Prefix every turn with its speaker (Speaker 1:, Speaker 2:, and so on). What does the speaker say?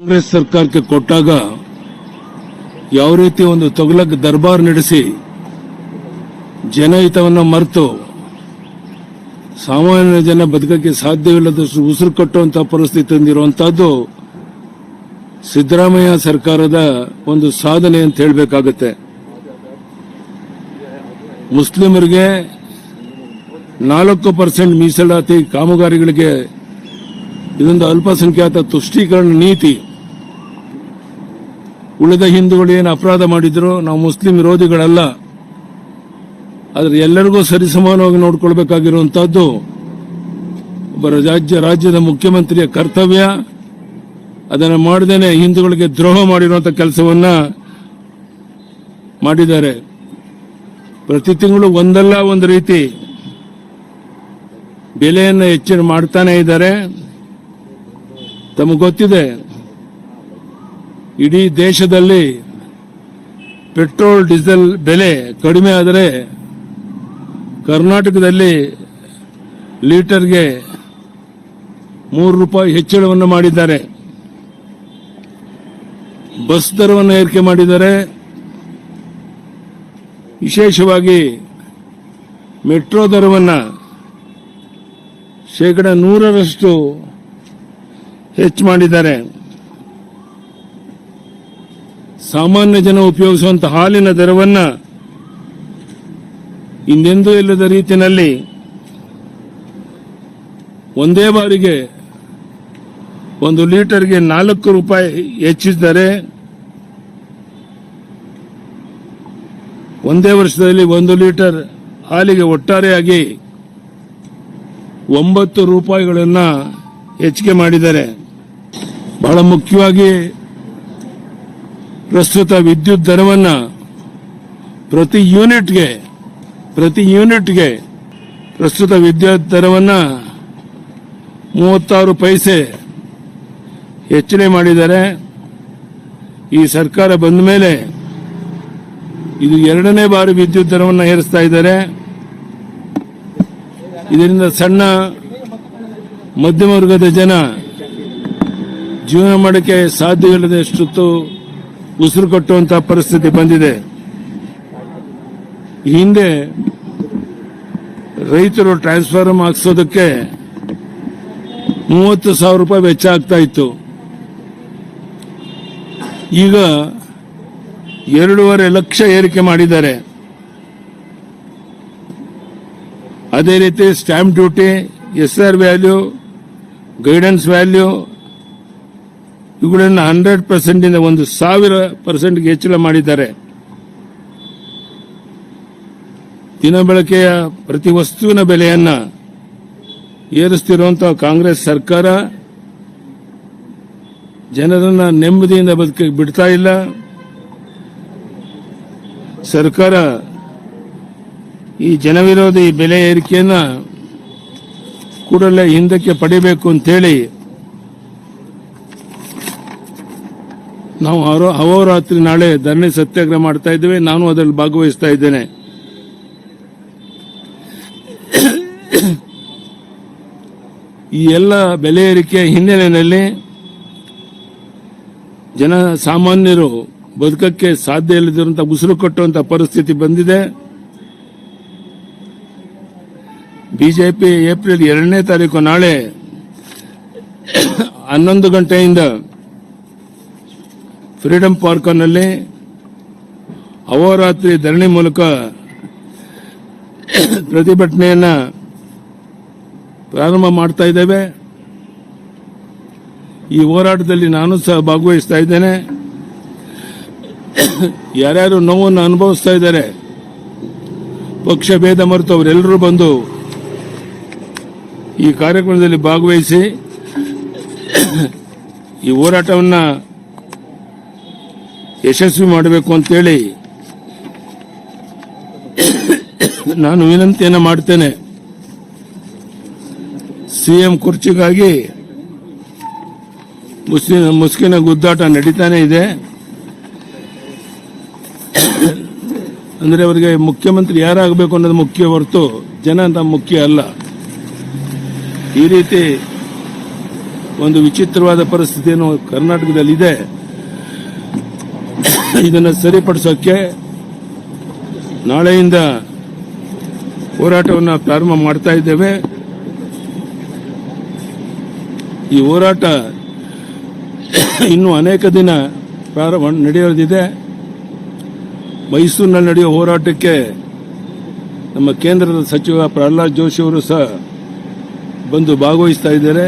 Speaker 1: ಕಾಂಗ್ರೆಸ್ ಸರ್ಕಾರಕ್ಕೆ ಕೊಟ್ಟಾಗ ಯಾವ ರೀತಿ ಒಂದು ತೊಗಲಕ್ ದರ್ಬಾರ್ ನಡೆಸಿ ಜನಹಿತವನ್ನು ಮರೆತು ಸಾಮಾನ್ಯ ಜನ ಬದುಕಕ್ಕೆ ಸಾಧ್ಯವಿಲ್ಲದಷ್ಟು ಉಸಿರು ಕಟ್ಟುವಂತಹ ಪರಿಸ್ಥಿತಿ ತಂದಿರುವಂತಹದ್ದು ಸಿದ್ದರಾಮಯ್ಯ ಸರ್ಕಾರದ ಒಂದು ಸಾಧನೆ ಅಂತ ಹೇಳಬೇಕಾಗುತ್ತೆ. ಮುಸ್ಲಿಮರಿಗೆ 4% ಮೀಸಲಾತಿ ಕಾಮಗಾರಿಗಳಿಗೆ ಇದೊಂದು ಅಲ್ಪಸಂಖ್ಯಾತ ತುಷ್ಟೀಕರಣ ನೀತಿ. ಉಳಿದ ಹಿಂದೂಗಳು ಏನು ಅಪರಾಧ ಮಾಡಿದ್ರು ನಾವು ಮುಸ್ಲಿಂ ವಿರೋಧಿಗಳಲ್ಲ, ಆದರೆ ಎಲ್ಲರಿಗೂ ಸರಿಸಮಾನವಾಗಿ ನೋಡಿಕೊಳ್ಬೇಕಾಗಿರುವಂತಹದ್ದು ಒಬ್ಬ ರಾಜ್ಯದ ಮುಖ್ಯಮಂತ್ರಿಯ ಕರ್ತವ್ಯ. ಅದನ್ನು ಮಾಡದೇನೆ ಹಿಂದೂಗಳಿಗೆ ದ್ರೋಹ ಮಾಡಿರುವಂತಹ ಕೆಲಸವನ್ನ ಮಾಡಿದ್ದಾರೆ. ಪ್ರತಿ ತಿಂಗಳು ಒಂದಲ್ಲ ಒಂದು ರೀತಿ ಬೆಲೆಯನ್ನು ಹೆಚ್ಚಳ ಮಾಡ್ತಾನೆ ಇದ್ದಾರೆ. ತಮಗೆ ಗೊತ್ತಿದೆ, ಇಡೀ ದೇಶದಲ್ಲಿ ಪೆಟ್ರೋಲ್ ಡೀಸೆಲ್ ಬೆಲೆ ಕಡಿಮೆ ಆದರೆ ಕರ್ನಾಟಕದಲ್ಲಿ ಲೀಟರ್ಗೆ ₹3 ಹೆಚ್ಚಳವನ್ನು ಮಾಡಿದ್ದಾರೆ. ಬಸ್ ದರವನ್ನು ಏರಿಕೆ ಮಾಡಿದ್ದಾರೆ. ವಿಶೇಷವಾಗಿ ಮೆಟ್ರೋ ದರವನ್ನು 100% ಹೆಚ್ಚು ಮಾಡಿದ್ದಾರೆ. ಸಾಮಾನ್ಯ ಜನ ಉಪಯೋಗಿಸುವಂತಹ ಹಾಲಿನ ದರವನ್ನು ಇನ್ನೆಂದೂ ಇಲ್ಲದ ರೀತಿಯಲ್ಲಿ ಒಂದೇ ಬಾರಿಗೆ 1 ಲೀಟರ್ಗೆ ₹4 ಹೆಚ್ಚಿಸಿದ್ದಾರೆ. ಒಂದೇ ವರ್ಷದಲ್ಲಿ 1 ಲೀಟರ್ ಹಾಲಿಗೆ ಒಟ್ಟಾರೆಯಾಗಿ ₹9 ಹೆಚ್ಚಿಗೆ ಮಾಡಿದ್ದಾರೆ. ಬಹಳ ಮುಖ್ಯವಾಗಿ ಪ್ರಸ್ತುತ ವಿದ್ಯುತ್ ದರವನ್ನು ಪ್ರತಿ ಯೂನಿಟ್ಗೆ ಪ್ರಸ್ತುತ ವಿದ್ಯುತ್ ದರವನ್ನು 36 ಪೈಸೆ ಹೆಚ್ಚಳ ಮಾಡಿದ್ದಾರೆ. ಈ ಸರ್ಕಾರ ಬಂದ ಮೇಲೆ ಇದು 2ನೇ ಬಾರಿ ವಿದ್ಯುತ್ ದರವನ್ನು ಏರಿಸ್ತಾ ಇದ್ದಾರೆ. ಇದರಿಂದ ಸಣ್ಣ ಮಧ್ಯಮ ವರ್ಗದ ಜನ ಜೀವನ ಮಾಡಕ್ಕೆ ಸಾಧ್ಯವಿಲ್ಲದಷ್ಟು ಉಸಿರು ಕಟ್ಟುವಂತಹ ಪರಿಸ್ಥಿತಿ ಬಂದಿದೆ. ಹಿಂದೆ ರೈತರು ಟ್ರಾನ್ಸ್ಫಾರ್ಮರ್ ಹಾಕ್ಸೋದಕ್ಕೆ ₹30,000 ವೆಚ್ಚ ಆಗ್ತಾ ಇತ್ತು. ಈಗ 2.5 ಲಕ್ಷ ಏರಿಕೆ ಮಾಡಿದ್ದಾರೆ. ಅದೇ ರೀತಿ stamp duty, SR value, guidance value ಇವುಗಳನ್ನು 100% ಇಂದ 1,000% ಹೆಚ್ಚಳ ಮಾಡಿದ್ದಾರೆ. ದಿನಬಳಕೆಯ ಪ್ರತಿ ವಸ್ತುವಿನ ಬೆಲೆಯನ್ನ ಏರಿಸುತ್ತಿರುವಂತಹ ಕಾಂಗ್ರೆಸ್ ಸರ್ಕಾರ ಜನರನ್ನ ನೆಮ್ಮದಿಯಿಂದ ಬದುಕಕ್ಕೆ ಬಿಡ್ತಾ ಇಲ್ಲ. ಸರ್ಕಾರ ಈ ಜನವಿರೋಧಿ ಬೆಲೆ ಏರಿಕೆಯನ್ನ ಕೂಡಲೇ ಹಿಂದಕ್ಕೆ ಪಡಿಬೇಕು ಅಂತೇಳಿ ನಾವು ಅಹೋರಾತ್ರಿ ನಾಳೆ ಧರಣಿ ಸತ್ಯಾಗ್ರಹ ಮಾಡ್ತಾ ಇದ್ದೇವೆ. ನಾನು ಅದರಲ್ಲಿ ಭಾಗವಹಿಸ್ತಾ ಇದ್ದೇನೆ. ಈ ಎಲ್ಲ ಬೆಲೆ ಏರಿಕೆಯ ಹಿನ್ನೆಲೆಯಲ್ಲಿ ಸಾಮಾನ್ಯರು ಬದುಕಕ್ಕೆ ಸಾಧ್ಯ ಇಲ್ಲದಿರುವಂತಹ ಉಸಿರು ಕಟ್ಟುವಂತಹ ಪರಿಸ್ಥಿತಿ ಬಂದಿದೆ. ಬಿಜೆಪಿ ಏಪ್ರಿಲ್ 2ನೇ ತಾರೀಕು ನಾಳೆ 11 ಗಂಟೆಯಿಂದ ಫ್ರೀಡಂ ಪಾರ್ಕ್ನಲ್ಲಿ ಅಹೋರಾತ್ರಿ ಧರಣಿ ಮೂಲಕ ಪ್ರತಿಭಟನೆಯನ್ನ ಪ್ರಾರಂಭ ಮಾಡ್ತಾ ಇದ್ದೇವೆ. ಈ ಹೋರಾಟದಲ್ಲಿ ನಾನು ಸಹ ಭಾಗವಹಿಸ್ತಾ ಇದ್ದೇನೆ. ಯಾರ್ಯಾರು ನೋವನ್ನು ಅನುಭವಿಸ್ತಾ ಇದ್ದಾರೆ, ಪಕ್ಷ ಭೇದ ಮರೆತು ಅವರೆಲ್ಲರೂ ಬಂದು ಈ ಕಾರ್ಯಕ್ರಮದಲ್ಲಿ ಭಾಗವಹಿಸಿ ಈ ಹೋರಾಟವನ್ನು ಯಶಸ್ವಿ ಮಾಡಬೇಕು ಅಂತೇಳಿ ನಾನು ವಿನಂತಿಯನ್ನು ಮಾಡ್ತೇನೆ. ಸಿಎಂ ಕುರ್ಚಿಗಾಗಿ ಮುಸ್ಕಿನ ಗುದ್ದಾಟ ನಡೀತಾನೆ ಇದೆ. ಅಂದ್ರೆ ಅವರಿಗೆ ಮುಖ್ಯಮಂತ್ರಿ ಯಾರಾಗಬೇಕು ಅನ್ನೋದು ಮುಖ್ಯ ಹೊರತು ಜನ ಅಂತ ಮುಖ್ಯ ಅಲ್ಲ. ಈ ರೀತಿ ಒಂದು ವಿಚಿತ್ರವಾದ ಪರಿಸ್ಥಿತಿಯನ್ನು ಕರ್ನಾಟಕದಲ್ಲಿದೆ. ಇದನ್ನು ಸರಿಪಡಿಸೋಕ್ಕೆ ನಾಳೆಯಿಂದ ಹೋರಾಟವನ್ನು ಪ್ರಾರಂಭ ಮಾಡ್ತಾ ಇದ್ದೇವೆ. ಈ ಹೋರಾಟ ಇನ್ನೂ ಅನೇಕ ದಿನ ನಡೆಯೋದಿದೆ. ಮೈಸೂರಿನಲ್ಲಿ ನಡೆಯುವ ಹೋರಾಟಕ್ಕೆ ನಮ್ಮ ಕೇಂದ್ರದ ಸಚಿವ ಪ್ರಹ್ಲಾದ್ ಜೋಶಿ ಅವರು ಸಹ ಬಂದು ಭಾಗವಹಿಸ್ತಾ ಇದ್ದಾರೆ.